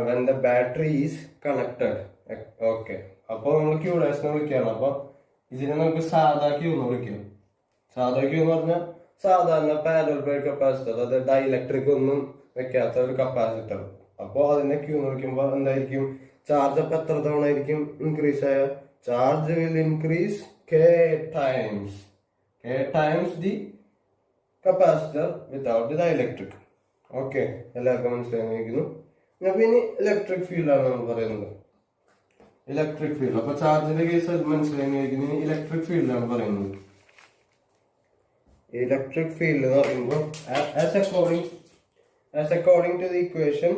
when the battery is connected. Okay, അപ്പോൾ നമ്മൾ ക്യൂ ഡാഷ് എന്ന് വിളിക്കുകയാണ്. അപ്പൊ ഇതിനെ നമുക്ക് സാധാ ക്യൂ എന്ന് വിളിക്കാം. സാധാ ക്യൂ എന്ന് പറഞ്ഞാൽ സാധാരണ പാരലൽ പ്ലേറ്റ് കപ്പാസിറ്റർ, അതായത് ഡൈഇലക്ട്രിക് ഒന്നും വെക്കാത്ത ഒരു കപ്പാസിറ്റർ. അപ്പോൾ അതിനെ ക്യൂ എന്ന് വിളിക്കുമ്പോൾ എന്തായിരിക്കും, ചാർജ് അപ്പൊ എത്ര തവണ ആയിരിക്കും ഇൻക്രീസ് ആയ? Charge will increase K times the capacitor without the dielectric. Okay, എല്ലാവർക്കും മനസ്സിലായിരിക്കുന്നു. അപ്പൊ ഇനി ഇലക്ട്രിക് ഫീൽഡ് ആണ് നമ്മൾ പറയുന്നത്. ഇലക്ട്രിക് ഫീൽഡ്, അപ്പൊ ചാർജിന്റെ കേസ് മനസ്സിലായിരിക്കുന്നു. ഇനി ഇലക്ട്രിക് ഫീൽഡാണ് പറയുന്നത്. ഇലക്ട്രിക് ഫീൽഡ് എന്ന് പറയുമ്പോൾ as according to the equation,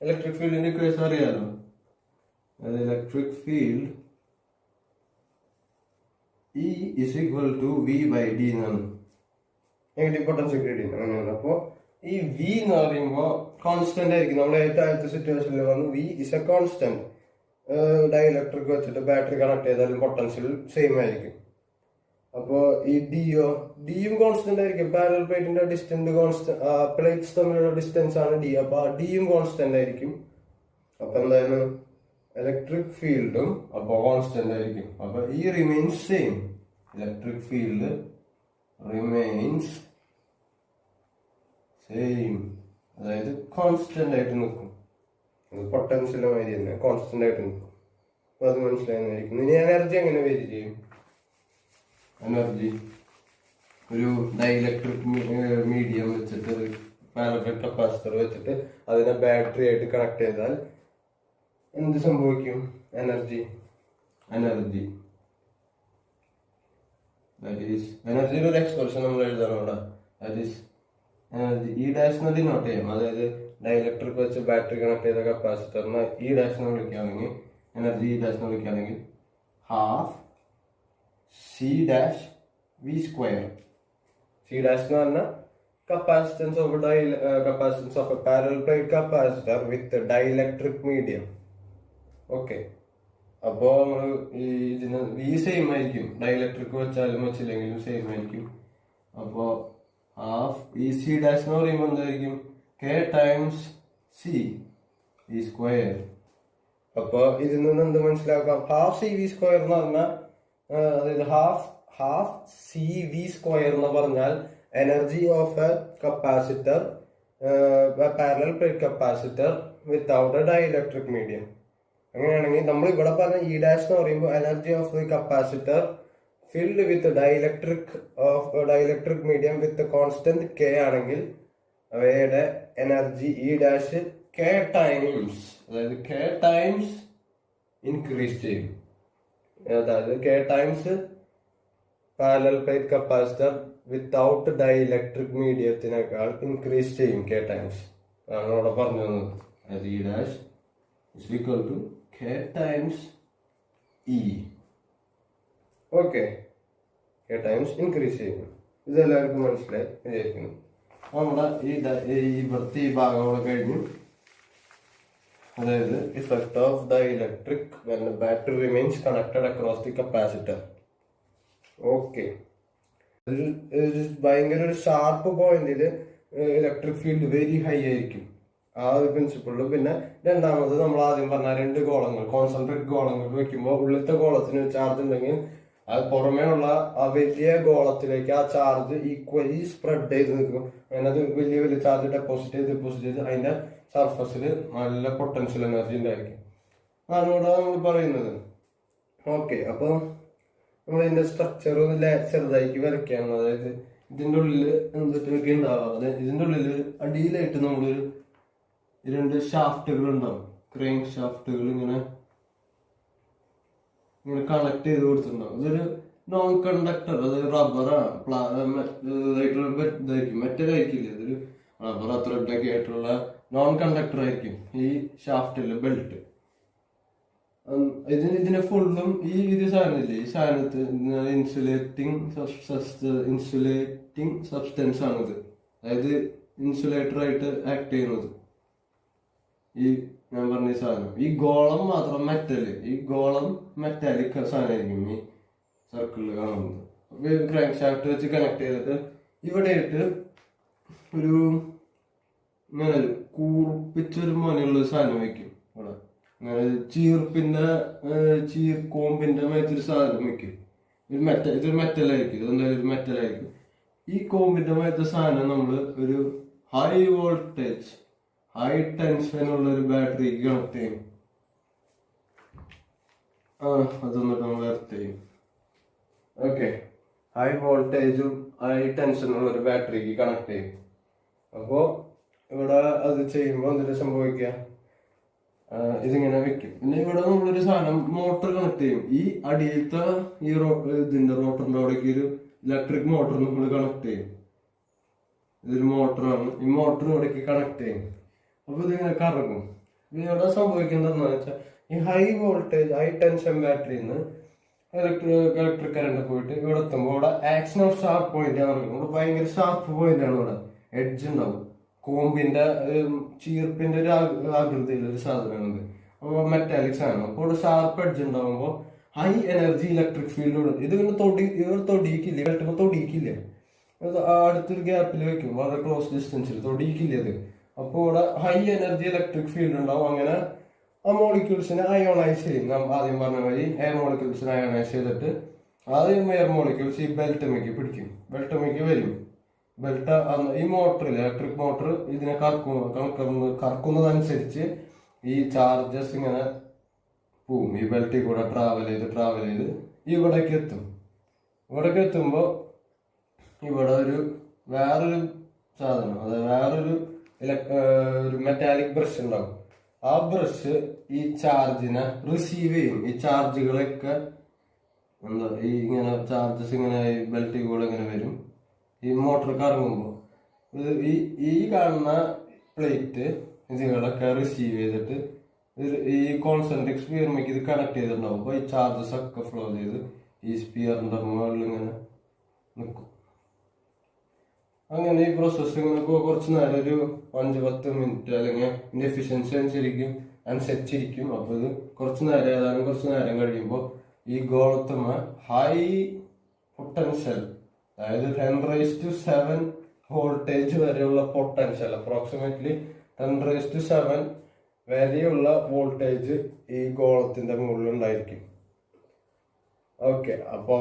electric ഫീൽഡിന്റെ ഇക്വേഷൻ അറിയാലോ. അത് electric field E is equal to V by D എന്നാണ്. നെഗറ്റീവ് പൊട്ടൻഷ്യൽ ഗ്രേഡിയന്റ് അങ്ങനെയാണ്. അപ്പോൾ ഈ V എന്ന് പറയുമ്പോൾ കോൺസ്റ്റന്റ് ആയിരിക്കും. നമ്മുടെ ഏറ്റവും ആദ്യത്തെ സിറ്റുവേഷനിൽ വന്ന് V is A constant. Dielectric വെച്ചിട്ട് ബാറ്ററി കണക്ട് ചെയ്താലും പൊട്ടൻഷ്യൽ സെയിം ആയിരിക്കും. അപ്പോൾ ഈ ഡിയും കോൺസ്റ്റന്റ് ആയിരിക്കും. പാരലൽ പ്ലേറ്റിന്റെ ഡിസ്റ്റൻസ് കോൺസ്റ്റന്റ്, പ്ലേറ്റ്സ് തമ്മിലുള്ള ഡിസ്റ്റൻസ് ആണ് D. അപ്പൊ ആ ഡിയും കോൺസ്റ്റന്റ് ആയിരിക്കും. അപ്പൊ എന്താണ്, ഇലക്ട്രിക് ഫീൽഡും അപ്പൊ കോൺസ്റ്റന്റ് ആയിരിക്കും. അപ്പൊ ഈ remains same. Electric field remains same, അതായത് കോൺസ്റ്റന്റ് ആയിട്ട് നിൽക്കും. പൊട്ടൻഷ്യൽ മാതിരി തന്നെ കോൺസ്റ്റന്റ് ആയിട്ട് നിൽക്കും. അപ്പൊ അത് മനസ്സിലായിരിക്കും. ഇനി എനർജി എങ്ങനെ വേരി ചെയ്യും? എനർജി ഒരു ഡൈഇലക്ട്രിക് മീഡിയം വെച്ചിട്ട്, പാരലൽ കപ്പാസിറ്റർ വെച്ചിട്ട് അതിനെ ബാറ്ററി ആയിട്ട് കണക്ട് ചെയ്താൽ എന്ത് സംഭവിക്കും? എനർജിയുടെ ഒരു എക്സ്പ്രഷൻ നമ്മൾ എഴുതണം അവിടെ. എനർജി ഇ ഡാഷ് എന്ന് ഡിനോട്ട് ചെയ്യാം. അതായത് ഡൈഇലക്ട്രിക് വെച്ച് ബാറ്ററി കണക്ട് ചെയ്ത കപ്പാസിറ്ററിനെ ഇ ഡാഷ് എന്ന് വിളിക്കുകയാണെങ്കിൽ, എനർജി ഇ ഡാഷ് എന്ന് വിളിക്കുകയാണെങ്കിൽ half C dash V square. C dash എന്ന് പറഞ്ഞാൽ capacitance of a parallel plate capacitor with a dielectric medium. Okay, അപ്പോ ഇതിന് വി സെയിം ആയിരിക്കും. ഡൈഇലക്ട്രിക് വെച്ചാലും വെച്ചില്ലെങ്കിലും സെയിം ആയിരിക്കും. അപ്പോ ഹാഫ് ഈ സി ഡാഷ് എന്ന് പറയുമ്പോൾ എന്തായിരിക്കും? K times C V square. അപ്പൊ ഇതിൽ നിന്ന് എന്ത് മനസ്സിലാക്കാം? ഹാഫ് സി വി സ്ക്വയർ എന്ന് പറഞ്ഞാൽ, അതായത് ഹാഫ് സി വി സ്ക്വയർ എന്ന് പറഞ്ഞാൽ energy of a capacitor, parallel plate capacitor without a dielectric medium. അങ്ങനെയാണെങ്കിൽ നമ്മൾ ഇവിടെ പറഞ്ഞ ഇ ഡാഷ് എന്ന് പറയുമ്പോൾ energy of the capacitor filled with dielectric medium with constant K ആണെങ്കിൽ അവയുടെ energy E dash K times, അതായത് കെ ടൈംസ് ഇൻക്രീസ് ചെയ്യും. അതായത് K times parallel plate capacitor without dielectric മീഡിയത്തിനേക്കാൾ ഇൻക്രീസ് ചെയ്യും കെ ടൈംസ്. അതാണ് ഇവിടെ പറഞ്ഞു തന്നത്. അതായത് E dash is equal to k times E. Okay, k times increase ചെയ്യുന്നു. ഇതെല്ലാവർക്കും മനസ്സിലായി വിചാരിക്കുന്നു. നമ്മുടെ ഇവിടുത്തെ ഈ ഭാഗങ്ങളൊക്കെ കഴിഞ്ഞു. അതായത് effect of dielectric when the battery remains connected across the capacitor. Okay, ഭയങ്കര ഒരു ഷാർപ്പ് പോയിന്റിൽ ഇലക്ട്രിക് ഫീൽഡ് വെരി ഹൈ ആയിരിക്കും. ആ ഒരു പ്രിൻസിപ്പിളിൽ. പിന്നെ രണ്ടാമത് നമ്മൾ ആദ്യം പറഞ്ഞ രണ്ട് ഗോളങ്ങൾ, കോൺസെൻട്രേറ്റ് ഗോളങ്ങൾ വെക്കുമ്പോൾ ഉള്ളിലത്തെ ഗോളത്തിന് ചാർജ് ഉണ്ടെങ്കിൽ അത് പുറമേ ഉള്ള ആ വലിയ ഗോളത്തിലേക്ക് ആ ചാർജ് ഈക്വലി സ്പ്രെഡ് ചെയ്ത് നിൽക്കും. അങ്ങനെ അത് വലിയ വലിയ ചാർജ് ഡെപ്പോസിറ്റ് ചെയ്ത് അതിന്റെ സർഫസിൽ നല്ല പൊട്ടൻഷ്യൽ എനർജി ഉണ്ടായിരിക്കും. അതാണ് ഇവിടെ നമ്മൾ പറയുന്നത്. ഓക്കെ, അപ്പൊ നമ്മൾ ഇതിന്റെ സ്ട്രക്ചർ ചെറുതാക്കി വരയ്ക്കുകയാണ്. അതായത് ഇതിന്റെ ഉള്ളിൽ എന്തൊക്കെ ഉണ്ടാവാം. ഇതിന്റെ ഉള്ളിൽ അടിയിലായിട്ട് നമ്മളൊരു രണ്ട് ഷാഫ്റ്റുകൾ ഉണ്ടാവും, ക്രെയിൻ ഷാഫ്റ്റുകൾ ഇങ്ങനെ കണക്ട് ചെയ്ത് കൊടുത്തിട്ടുണ്ടാവും. ഇതൊരു നോൺ കണ്ടക്ടർ, അതായത് റബ്ബറാണ്, മെറ്റലായിരിക്കില്ല. ഇതൊരു റബ്ബർ ത്രെഡൊക്കെ ആയിട്ടുള്ള നോൺ കണ്ടക്ടർ ആയിരിക്കും ഈ ഷാഫ്റ്റിലെ ബെൽറ്റ്. ഇതിനെ ഫുള്ളും ഇത് സാധനമില്ലേ, ഈ സാധനത്ത് ഇൻസുലേറ്റിംഗ് സബ്സ്റ്റൻസ് ആണിത്. അതായത് ഇൻസുലേറ്റർ ആയിട്ട് ആക്ട് ചെയ്യുന്നത് ഈ ഞാൻ പറഞ്ഞ സാധനം. ഈ ഗോളം മാത്രം മെറ്റല്, ഈ ഗോളം മെറ്റാലിക് സാധനമായിരിക്കും ഈ സർക്കിളിൽ കാണുന്നത്. ക്രാങ്ക് ഷാഫ്റ്റ് വെച്ച് കണക്ട് ചെയ്തിട്ട് ഇവിടെ ഇട്ട് ഒരു ഇങ്ങനെ കൂർപ്പിച്ചൊരു മോനുള്ള സാധനം വെക്കും. ഇവിടെ ഇങ്ങനെ ചീർക്കോമ്പിന്റെ മേത്തൊരു സാധനം വെക്കും. ഇതൊരു മെറ്റലായിരിക്കും, ഇതെന്തായാലും ഒരു മെറ്റലായിരിക്കും. ഈ കോമ്പിന്റെ മേത്തെ സാധനം നമ്മൾ ഒരു ഹൈ വോൾട്ടേജ് ഹൈ ടെൻഷൻ ഉള്ള ഒരു ബാറ്ററിക്ക് കണക്ട് ചെയ്യും. അതൊന്നിട്ട് നമ്മൾ എർത്ത് ചെയ്യും. ഓക്കെ, ഹൈ വോൾട്ടേജും ഹൈ ടെൻഷനുള്ള ഒരു ബാറ്ററിക്ക് കണക്ട് ചെയ്യും. അപ്പോൾ ഇവിടെ അത് ചെയ്യുമ്പോൾ എന്തിട്ട് സംഭവിക്കുക, ഇതിങ്ങനെ വെക്കും. പിന്നെ ഇവിടെ നമ്മളൊരു സാധനം മോട്ടർ കണക്ട് ചെയ്യും. ഈ അടിയിലത്തെ ഇതിന്റെ റോട്ടറിന്റെ അവിടേക്ക് ഒരു ഇലക്ട്രിക് മോട്ടർ നമ്മൾ കണക്ട് ചെയ്യും. ഇതൊരു മോട്ടറാണ്. ഈ മോട്ടർ ഇവിടേക്ക് കണക്ട് ചെയ്യും. അപ്പൊ ഇതിങ്ങനെ കറങ്ങും. ഇവിടെ സംഭവിക്കുന്നതെന്ന് വെച്ചാൽ ഈ ഹൈ വോൾട്ടേജ് ഹൈ ടെൻഷൻ ബാറ്ററിയിൽ നിന്ന് ഇലക്ട്രിക് കറണ്ട് പോയിട്ട് ഇവിടെ എത്തുമ്പോൾ ഇവിടെ ആക്ഷൻ ഓഫ് ഷാർപ്പ് പോയിന്റ് ആണ്. ഇവിടെ ഭയങ്കര ഷാർപ്പ് പോയിന്റ് ആണ്. ഇവിടെ എഡ്ജ് ഉണ്ടാവും. കോമ്പിന്റെ ചീർപ്പിന്റെ ഒരു ആകൃതിയിലുള്ള ഒരു സാധനമാണിത്. അപ്പോൾ മെറ്റാലിക് സാധനം. അപ്പോൾ ഇവിടെ ഷാർപ്പ് എഡ്ജ് ഉണ്ടാകുമ്പോൾ ഹൈ എനർജി ഇലക്ട്രിക് ഫീൽഡ് ഇത് ഇങ്ങനെ തൊടിയിക്കില്ല, കേട്ടുമ്പോൾ തൊടിയിക്കില്ല. അടുത്തൊരു ഗ്യാപ്പിൽ വെക്കും, വളരെ ക്ലോസ് ഡിസ്റ്റൻസിൽ തൊടിയിക്കില്ല ഇത്. അപ്പോൾ ഇവിടെ ഹൈ എനർജി ഇലക്ട്രിക് ഫീൽഡ് ഉണ്ടാവും. അങ്ങനെ ആ മോളിക്യൂൾസിനെ അയോണൈസ് ചെയ്യും. ആദ്യം പറഞ്ഞ മാതിരി എയർ മോളിക്യൂൾസിനെ അയോണൈസ് ചെയ്തിട്ട് ആദ്യം എയർ മോളിക്യൂൾസ് ഈ ബെൽറ്റമേക്ക് പിടിക്കും, ബെൽറ്റമേക്ക് വരും. ഈ മോട്ടറിൽ ഇലക്ട്രിക് മോട്ടർ ഇതിനെ കറക്കുന്നതനുസരിച്ച് ഈ ചാർജസ് ഇങ്ങനെ പോവും. ഈ ബെൽറ്റിൽ കൂടെ ട്രാവൽ ചെയ്ത് ഇവിടേക്ക് എത്തും. ഇവിടേക്ക് എത്തുമ്പോൾ ഇവിടെ വേറൊരു സാധനം, അതായത് വേറൊരു മെറ്റാലിക് ബ്രഷ് ഉണ്ടാവും. ആ ബ്രഷ് ഈ ചാർജിനെ റിസീവ് ചെയ്യും. ഈ ചാർജുകളൊക്കെ ഇങ്ങനെ ചാർജസ് ഇങ്ങനെ ബെൽറ്റിൽ കൂടെ ഇങ്ങനെ വരും. ഈ മോട്ടർ കറങ്ങുമ്പോൾ ഈ കാണുന്ന പ്ലേറ്റ് ഇതുകളൊക്കെ റിസീവ് ചെയ്തിട്ട് ഈ കോൺസെൻട്രിക് സ്പിയറിലേക്ക് ഇത് കണക്ട് ചെയ്തിട്ടുണ്ടാവും. അപ്പോൾ ഈ ചാർജസ് ഒക്കെ ഫ്ലോ ചെയ്ത് ഈ സ്പിയറിന്റെ മുകളിൽ ഇങ്ങനെ നിൽക്കും. അങ്ങനെ ഈ പ്രോസസ് ഇങ്ങനെ കുറച്ച് നേരം ഒരു 5-10 മിനിറ്റ് അല്ലെങ്കിൽ ഇതിന്റെ എഫിഷ്യൻസി അനുസരിച്ചിരിക്കും. അപ്പൊ ഇത് കുറച്ച് നേരം കഴിയുമ്പോൾ ഈ ഗോളത്തുമ്മ ഹൈ പൊട്ടൻഷ്യൽ, അതായത് 10⁻⁷ വോൾട്ടേജ് വരെയുള്ള പൊട്ടൻഷ്യൽ, അപ്രോക്സിമേറ്റ്ലി 10⁻⁷ വരെയുള്ള വോൾട്ടേജ് ഈ ഗോളത്തിന്റെ മുകളിൽ ഉണ്ടായിരിക്കും. ഓക്കെ, അപ്പൊ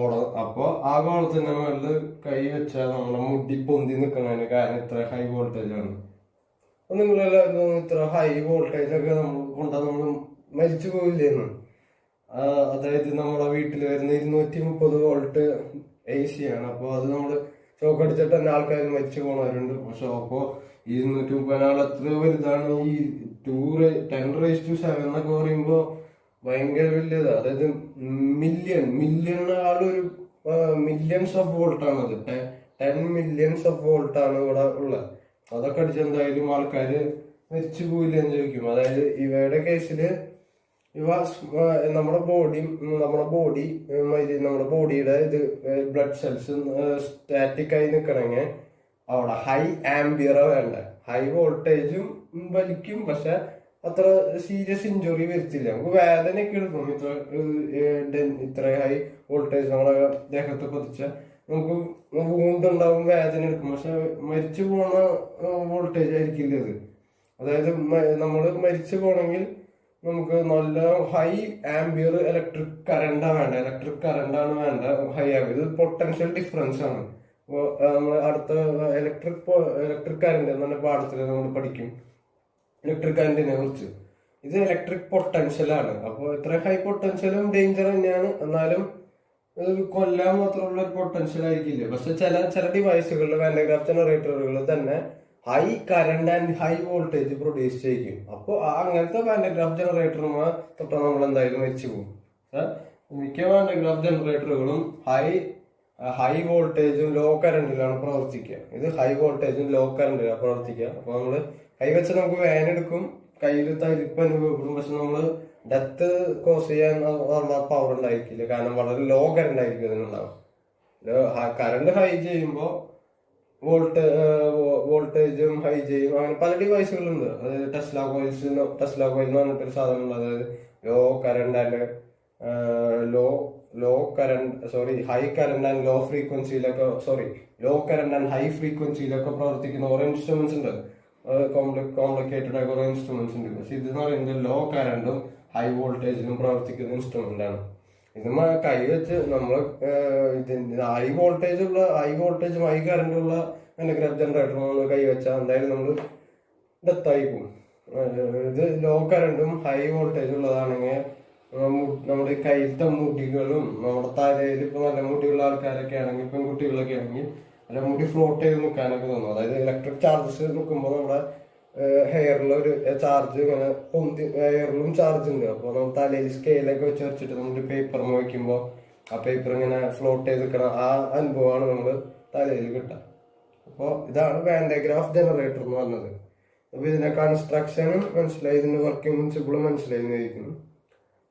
ആ ഗോളത്തിന്റെ മുകളിൽ കൈ വെച്ചാൽ നമ്മുടെ മുടി പൊന്തി നിൽക്കുന്നതിന് കാരണം ഇത്ര ഹൈ വോൾട്ടേജ് ആണ്. അപ്പൊ നിങ്ങളെല്ലാവരും ഇത്ര ഹൈ വോൾട്ടേജ് ഒക്കെ നമ്മൾ മരിച്ചു പോയില്ലേന്ന്. അതായത് നമ്മുടെ വീട്ടിൽ വരുന്ന 230 വോൾട്ട് AC ആണ്. അപ്പൊ അത് നമ്മള് ഷോക്ക് അടിച്ചിട്ട് തന്നെ ആൾക്കാർ മരിച്ചു പോണവരുണ്ട്. പക്ഷെ അപ്പോ 230 എത്ര വലുതാണ്. ഈ 10⁻⁷ എന്നൊക്കെ പറയുമ്പോ ഭയങ്കര വലിയതാണ്. അതായത് മില്യൺസ് ഓഫ് വോൾട്ട് ആണ്. അത് 10 മില്യൺസ് ഓഫ് വോൾട്ട് ആണ് ഇവിടെ ഉള്ളത്. അതൊക്കെ അടിച്ച് എന്തായാലും ആൾക്കാര് മരിച്ചു പോയില്ലെന്ന് ചോദിക്കും. അതായത് ഇവയുടെ കേസില് നമ്മുടെ ബോഡിയുടെ ഇത് ബ്ലഡ് സെൽസ് സ്റ്റാറ്റിക് ആയി നിൽക്കണമെങ്കിൽ അവിടെ ഹൈ ആംബിയറ വേണ്ട. ഹൈ വോൾട്ടേജും വലിക്കും, പക്ഷെ അത്ര സീരിയസ് ഇഞ്ചുറി വരുത്തില്ല. നമുക്ക് വേദനയൊക്കെ എടുക്കും. ഇത്ര ഹൈ വോൾട്ടേജ് നമ്മുടെ ദേഹത്ത് പതിച്ച നമുക്ക് വൂണ്ടുണ്ടാവും, വേദന എടുക്കും. പക്ഷെ മരിച്ചു പോണ വോൾട്ടേജ് ആയിരിക്കില്ല ഇത്. അതായത് നമ്മൾ മരിച്ചു പോണെങ്കിൽ നമുക്ക് നല്ല ഹൈ ആംബിയർ ഇലക്ട്രിക് കറണ്ടാണ് വേണ്ട. ഹൈ ആംബിയർ ഇത് പൊട്ടൻഷ്യൽ ഡിഫറൻസ് ആണ്. നമ്മൾ അടുത്ത ഇലക്ട്രിക് കറണ്ട് എന്ന പാഠത്തിൽ നമ്മൾ പഠിക്കും ഇലക്ട്രിക് കറണ്ടിനെ കുറിച്ച്. ഇത് ഇലക്ട്രിക് പൊട്ടൻഷ്യൽ ആണ്. അപ്പോൾ ഇത്ര ഹൈ പൊട്ടൻഷ്യലും ഡേഞ്ചർ തന്നെയാണ്. എന്നാലും ഇത് കൊല്ലാൻ മാത്രമുള്ള ഒരു പൊട്ടൻഷ്യൽ ആയിരിക്കില്ല. പക്ഷെ ചില ഡിവൈസുകളിൽ വാൻഡഗ്രാഫ് ജനറേറ്ററുകൾ തന്നെ high current and high voltage produce ചെയ്യും. അപ്പോൾ അങ്ങനത്തെ വാൻഡഗ്രാഫ് ജനറേറ്ററുമാ തൊട്ട് നമ്മൾ എന്തായാലും മരിച്ചു പോകും. മിക്ക വാൻഡഗ്രാഫ് ജനറേറ്ററുകളും ഹൈ വോൾട്ടേജും ലോ കറണ്ടിലാണ് പ്രവർത്തിക്കുക. ഇത് ഹൈ വോൾട്ടേജും ലോ കറണ്ടിലാണ് പ്രവർത്തിക്കുക. അപ്പൊ നമ്മള് കൈ വെച്ച് നമുക്ക് വേനെടുക്കും, കയ്യിൽ തരിപ്പ് അനുഭവപ്പെടും. പക്ഷെ നമ്മള് ഡെത്ത് കോസ് ചെയ്യാൻ പവർ ഉണ്ടായിരിക്കില്ല, കാരണം വളരെ ലോ കറണ്ട് ആയിരിക്കും ഇതിനുണ്ടാവും. കറണ്ട് ഹൈ ചെയ്യുമ്പോൾ വോൾട്ടേജും ഹൈ ചെയ്യും. അങ്ങനെ പല ഡിവൈസുകളുണ്ട്. അതായത് ടെസ്ല കോയിൽ എന്ന് പറഞ്ഞിട്ടൊരു സാധനം ഉണ്ട്. അതായത് low current and high current and low ഫ്രീക്വൻസിയിലൊക്കെ ലോ കറണ്ട് ആൻഡ് ഹൈ ഫ്രീക്വൻസിയിലൊക്കെ പ്രവർത്തിക്കുന്ന ഓരോ ഇൻസ്ട്രുമെന്റ്സ് ഉണ്ട്. കോംപ്ലിക്കേറ്റഡ് ആയ കുറെ ഇൻസ്ട്രുമെന്റ്സ് ഉണ്ട്. പക്ഷെ ഇതെന്ന് പറയുന്നത് ലോ കറണ്ടും ഹൈ വോൾട്ടേജിലും പ്രവർത്തിക്കുന്ന ഇൻസ്ട്രുമെന്റ് ആണ്. ഇത് കൈ വെച്ച് നമ്മൾ ഹൈ വോൾട്ടേജും ഹൈ കറണ്ടുള്ള ഗ്രാഫ് ജനറേറ്റർ നമ്മൾ കൈ വെച്ചാൽ എന്തായാലും നമ്മൾ ഡെത്തായി പോകും. ഇത് ലോ കറണ്ടും ഹൈ വോൾട്ടേജും ഉള്ളതാണെങ്കിൽ നമ്മുടെ കയ്യിലത്തെ മുടികളും, നമ്മുടെ തലയിൽ ഇപ്പൊ നല്ല മുടിയുള്ള ആൾക്കാരൊക്കെ ആണെങ്കിൽ, പെൺകുട്ടികളൊക്കെ ആണെങ്കിൽ നല്ല മുടി ഫ്ലോട്ട് ചെയ്ത് നിൽക്കാനൊക്കെ തോന്നും. അതായത് ഇലക്ട്രിക് ചാർജസ് നിൽക്കുമ്പോൾ നമ്മുടെ ഹെയറിൽ ഒരു ചാർജ് ഇങ്ങനെ ഹെയറിലും ചാർജ് ഉണ്ട്. അപ്പോൾ നമ്മൾ തലയിൽ സ്കെയിലൊക്കെ വെച്ചിട്ട് നമ്മൾ പേപ്പർ വയ്ക്കുമ്പോൾ ആ പേപ്പർ ഇങ്ങനെ ഫ്ലോട്ട് ചെയ്ത് നിൽക്കണം. ആ അനുഭവമാണ് നമ്മൾ തലയിൽ കിട്ടുക. അപ്പോൾ ഇതാണ് വാൻ ഡെ ഗ്രാഫ് ജനറേറ്റർ എന്ന് പറഞ്ഞത്. അപ്പൊ ഇതിന്റെ കൺസ്ട്രക്ഷനും മനസ്സിലായി, ഇതിന്റെ വർക്കിംഗ് പ്രിൻസിപ്പിളും മനസ്സിലായിരിക്കുന്നു.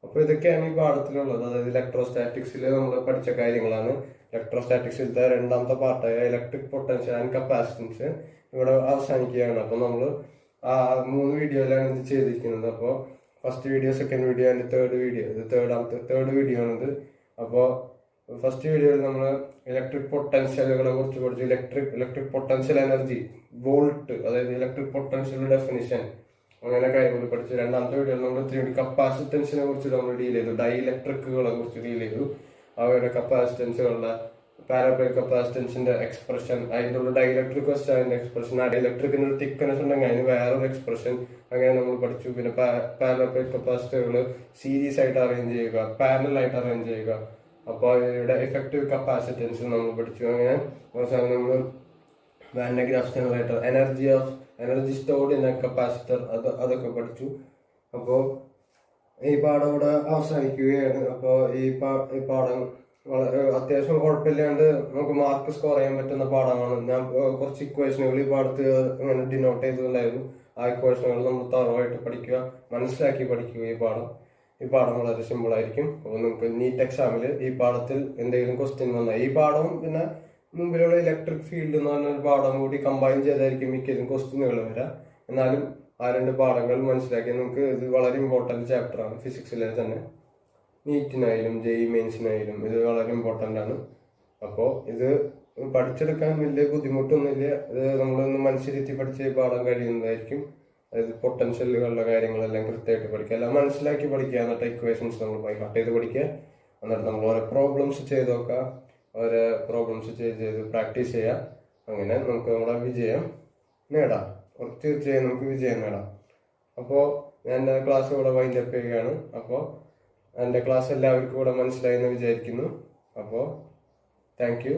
അപ്പൊ ഇതൊക്കെയാണ് ഈ പാഠത്തിലുള്ളത്. അതായത് ഇലക്ട്രോസ്റ്റാറ്റിക്സിൽ നമ്മൾ പഠിച്ച കാര്യങ്ങളാണ്. ഇലക്ട്രോസ്റ്റാറ്റിക്സിലത്തെ രണ്ടാമത്തെ പാർട്ടായ ഇലക്ട്രിക് പൊട്ടൻഷ്യൽ ആൻഡ് കപ്പാസിറ്റൻസ് ഇവിടെ അവസാനിക്കുകയാണ്. അപ്പൊ നമ്മൾ ആ 3 വീഡിയോയിലാണ് ഇത് ചെയ്തിരിക്കുന്നത്. അപ്പോൾ first video, second video and third video. ഇത് തേർഡ് വീഡിയോ ആണിത്. അപ്പോൾ ഫസ്റ്റ് വീഡിയോയിൽ നമ്മൾ ഇലക്ട്രിക് പൊട്ടൻഷ്യലുകളെ കുറിച്ച് പഠിച്ചു. ഇലക്ട്രിക് പൊട്ടൻഷ്യൽ എനർജി, വോൾട്ട്, അതായത് ഇലക്ട്രിക് പൊട്ടൻഷ്യൽ ഡെഫിനിഷൻ, അങ്ങനെ കാര്യങ്ങൾ പഠിച്ചു. രണ്ടാമത്തെ വീഡിയോയിൽ നമ്മൾ കപ്പാസിറ്റൻസിനെ കുറിച്ച് നമ്മൾ ഡീൽ ചെയ്തു. ഡൈഇലക്ട്രിക്കുകളെ കുറിച്ച് ഡീൽ ചെയ്തു. അവയുടെ കപ്പാസിറ്റൻസുകളുടെ പാരബോളിക് കപ്പാസിറ്റൻസിന്റെ എക്സ്പ്രഷൻ, അതിൻ്റെ ഉള്ള ഡൈഇലക്ട്രിക് വെച്ച് അതിന്റെ എക്സ്പ്രഷൻ, ആ ഡൈഇലക്ട്രിക്കിന് ഒരു തിക്നെസ് ഉണ്ടെങ്കിൽ അതിന് വേറൊരു എക്സ്പ്രഷൻ, അങ്ങനെ നമ്മൾ പഠിച്ചു. പിന്നെ പാരബോളിക് കപ്പാസിറ്ററുകൾ സീരീസ് ആയിട്ട് അറേഞ്ച് ചെയ്യുക, പാരലൽ ആയിട്ട് അറേഞ്ച് ചെയ്യുക. അപ്പോൾ അവരുടെ എഫക്റ്റീവ് കപ്പാസിറ്റൻസ് നമ്മൾ പഠിച്ചു. അങ്ങനെ അവസാനം നമ്മൾ Van de Graaff generator, energy stored in a capacitor, അതൊക്കെ പഠിച്ചു. അപ്പോൾ ഈ പാഠം ഇവിടെ അവസാനിക്കുകയാണ്. അപ്പോൾ ഈ പാഠം വളരെ അത്യാവശ്യം കുഴപ്പമില്ലാണ്ട് നമുക്ക് മാർക്ക് സ്കോർ ചെയ്യാൻ പറ്റുന്ന പാഠമാണ്. ഞാൻ കുറച്ച് ഇക്വേഷനുകൾ ഈ പാഠത്ത് ഇങ്ങനെ ഡിനോട്ട് ചെയ്തിട്ടുണ്ടായിരുന്നു. ആ ഇക്വേഷനുകൾ നമ്മൾ തറവായിട്ട് പഠിക്കുക, മനസ്സിലാക്കി പഠിക്കുക. ഈ പാഠം വളരെ സിമ്പിൾ ആയിരിക്കും. അപ്പോൾ നമുക്ക് നീറ്റ് എക്സാമിൽ ഈ പാഠത്തിൽ എന്തെങ്കിലും ക്വസ്റ്റ്യൻ വന്നാൽ, ഈ പാഠവും പിന്നെ മുമ്പിലുള്ള ഇലക്ട്രിക് ഫീൽഡ് എന്ന് പറഞ്ഞൊരു പാഠം കൂടി കമ്പൈൻ ചെയ്തായിരിക്കും മിക്കതും ക്വസ്റ്റ്യനുകൾ വരാം. എന്നാലും ആ 2 പാഠങ്ങൾ മനസ്സിലാക്കി നമുക്ക് ഇത് വളരെ ഇമ്പോർട്ടൻറ്റ് ചാപ്റ്ററാണ്. ഫിസിക്സിലെ തന്നെ നീറ്റിനായാലും ജെഇ മെയിൻസിനായാലും ഇത് വളരെ ഇമ്പോർട്ടൻ്റ് ആണ്. അപ്പോൾ ഇത് പഠിച്ചെടുക്കാൻ വലിയ ബുദ്ധിമുട്ടൊന്നുമില്ല. ഇത് നമ്മളൊന്ന് മനസ്സിരുത്തി പഠിച്ച് ഈ പാഠം കഴിയുന്നതായിരിക്കും. അതായത് പൊട്ടൻഷ്യലുകളുടെ കാര്യങ്ങളെല്ലാം കൃത്യമായിട്ട് പഠിക്കുക, എല്ലാം മനസ്സിലാക്കി പഠിക്കുക. എന്നിട്ട് ഇക്വേഷൻസ് നമ്മൾ ബൈ ഹാർട്ട് ചെയ്ത് പഠിക്കുക. എന്നിട്ട് നമ്മൾ ഓരോ പ്രോബ്ലംസ് ചെയ്ത് നോക്കുക, ഓരോ പ്രോബ്ലംസ് ചെയ്ത് പ്രാക്ടീസ് ചെയ്യുക. അങ്ങനെ നമുക്ക് നമ്മുടെ വിജയം നേടാം. തീർച്ചയായും നമുക്ക് വിജയം നേടാം. അപ്പോൾ ഞാൻ എൻ്റെ ക്ലാസ് ഇവിടെ വൈൻഡ് അപ്പ് ചെയ്യുകയാണ്. അപ്പോൾ എൻ്റെ ക്ലാസ് എല്ലാവർക്കും കൂടെ മനസ്സിലായി എന്ന് വിചാരിക്കുന്നു. അപ്പോൾ താങ്ക് യു.